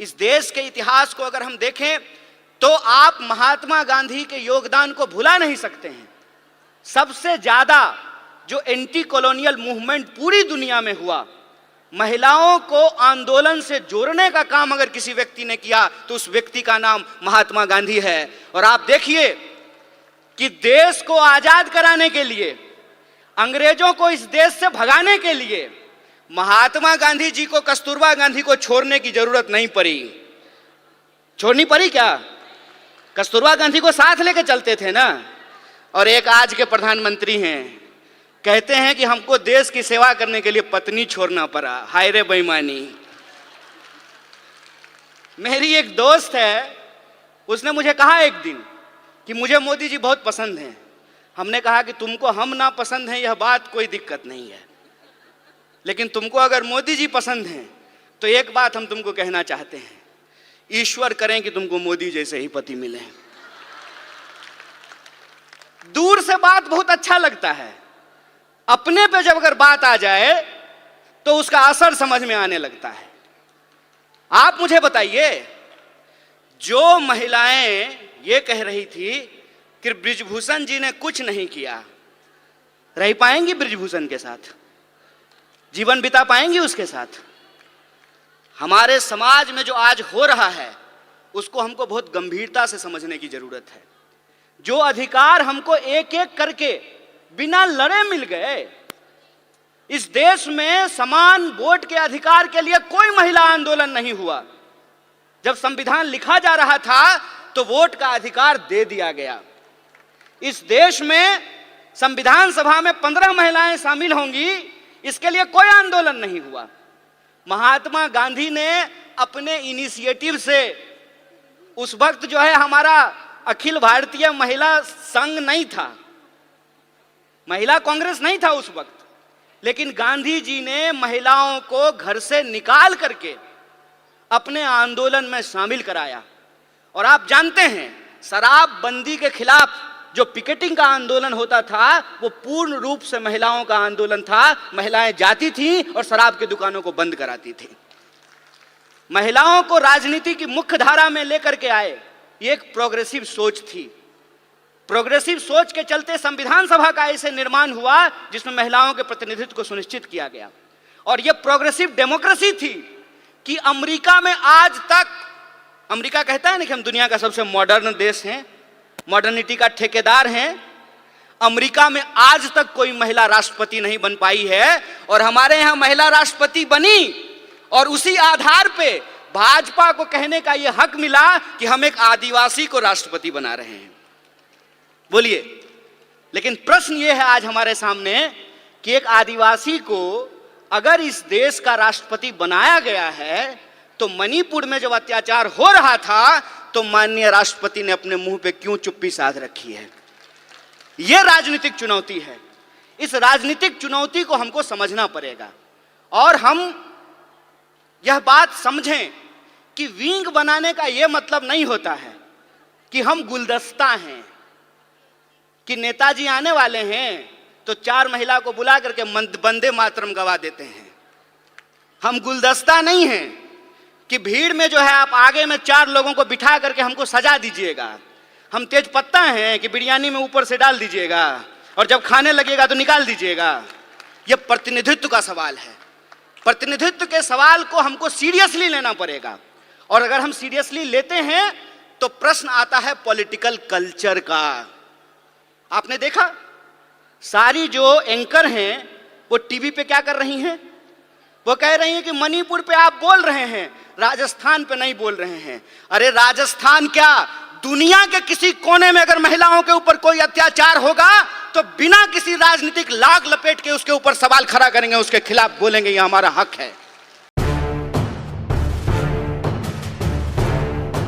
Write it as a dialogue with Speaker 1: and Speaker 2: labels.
Speaker 1: इस देश के इतिहास को अगर हम देखें तो आप महात्मा गांधी के योगदान को भुला नहीं सकते हैं। सबसे ज्यादा जो एंटी कॉलोनियल मूवमेंट पूरी दुनिया में हुआ, महिलाओं को आंदोलन से जोड़ने का काम अगर किसी व्यक्ति ने किया तो उस व्यक्ति का नाम महात्मा गांधी है। और आप देखिए कि देश को आजाद कराने के लिए, अंग्रेजों को इस देश से भगाने के लिए महात्मा गांधी जी को कस्तूरबा गांधी को छोड़ने की जरूरत नहीं पड़ी। छोड़नी पड़ी क्या? कस्तूरबा गांधी को साथ लेकर चलते थे ना। और एक आज के प्रधानमंत्री हैं, कहते हैं कि हमको देश की सेवा करने के लिए पत्नी छोड़ना पड़ा। हाय रे बेईमानी। मेरी एक दोस्त है, उसने मुझे कहा एक दिन कि मुझे मोदी जी बहुत पसंद हैं। हमने कहा कि तुमको हम ना पसंद हैं यह बात कोई दिक्कत नहीं है, लेकिन तुमको अगर मोदी जी पसंद हैं तो एक बात हम तुमको कहना चाहते हैं, ईश्वर करें कि तुमको मोदी जैसे ही पति मिले। दूर से बात बहुत अच्छा लगता है, अपने पे जब अगर बात आ जाए तो उसका असर समझ में आने लगता है। आप मुझे बताइए, जो महिलाएं ये कह रही थी कि बृजभूषण जी ने कुछ नहीं किया, रह पाएंगी बृजभूषण के साथ? जीवन बिता पाएंगी उसके साथ? हमारे समाज में जो आज हो रहा है उसको हमको बहुत गंभीरता से समझने की जरूरत है। जो अधिकार हमको एक एक करके बिना लड़े मिल गए, इस देश में समान वोट के अधिकार के लिए कोई महिला आंदोलन नहीं हुआ। जब संविधान लिखा जा रहा था तो वोट का अधिकार दे दिया गया। इस देश में संविधान सभा में 15 महिलाएं शामिल होंगी, इसके लिए कोई आंदोलन नहीं हुआ। महात्मा गांधी ने अपने इनिशिएटिव से, उस वक्त जो है हमारा अखिल भारतीय महिला संघ नहीं था, महिला कांग्रेस नहीं था उस वक्त, लेकिन गांधी जी ने महिलाओं को घर से निकाल करके अपने आंदोलन में शामिल कराया। और आप जानते हैं, शराबबंदी के खिलाफ जो पिकेटिंग का आंदोलन होता था वो पूर्ण रूप से महिलाओं का आंदोलन था। महिलाएं जाती थी और शराब की दुकानों को बंद कराती थी। महिलाओं को राजनीति की मुख्य धारा में लेकर के आए, ये एक प्रोग्रेसिव सोच थी। प्रोग्रेसिव सोच के चलते संविधान सभा का ऐसे निर्माण हुआ जिसमें महिलाओं के प्रतिनिधित्व को सुनिश्चित किया गया। और यह प्रोग्रेसिव डेमोक्रेसी थी कि अमेरिका में आज तक, अमेरिका कहता है ना कि हम दुनिया का सबसे मॉडर्न देश हैं, मॉडर्निटी का ठेकेदार हैं, अमेरिका में आज तक कोई महिला राष्ट्रपति नहीं बन पाई है। और हमारे यहाँ महिला राष्ट्रपति बनी और उसी आधार पे भाजपा को कहने का यह हक मिला कि हम एक आदिवासी को राष्ट्रपति बना रहे हैं। बोलिए, लेकिन प्रश्न यह है आज हमारे सामने कि एक आदिवासी को अगर इस देश का राष्ट्रपति बनाया गया है तो मणिपुर में जब अत्याचार हो रहा था तो माननीय राष्ट्रपति ने अपने मुंह पे क्यों चुप्पी साध रखी है? यह राजनीतिक चुनौती है। इस राजनीतिक चुनौती को हमको समझना पड़ेगा और हम यह बात समझें कि विंग बनाने का यह मतलब नहीं होता है कि हम गुलदस्ता हैं, कि नेताजी आने वाले हैं तो 4 महिला को बुला करके वंदे मातरम गवा देते हैं। हम गुलदस्ता नहीं हैं कि भीड़ में जो है आप आगे में 4 लोगों को बिठा करके हमको सजा दीजिएगा। हम तेज पत्ता हैं कि बिरयानी में ऊपर से डाल दीजिएगा और जब खाने लगेगा तो निकाल दीजिएगा। यह प्रतिनिधित्व का सवाल है। प्रतिनिधित्व के सवाल को हमको सीरियसली लेना पड़ेगा। और अगर हम सीरियसली लेते हैं तो प्रश्न आता है पॉलिटिकल कल्चर का। आपने देखा, सारी जो एंकर हैं वो टीवी पे क्या कर रही हैं? वो कह रही हैं कि मणिपुर पे आप बोल रहे हैं, राजस्थान पे नहीं बोल रहे हैं। अरे राजस्थान क्या, दुनिया के किसी कोने में अगर महिलाओं के ऊपर कोई अत्याचार होगा तो बिना किसी राजनीतिक लाग लपेट के उसके ऊपर सवाल खड़ा करेंगे, उसके खिलाफ बोलेंगे, ये हमारा हक है।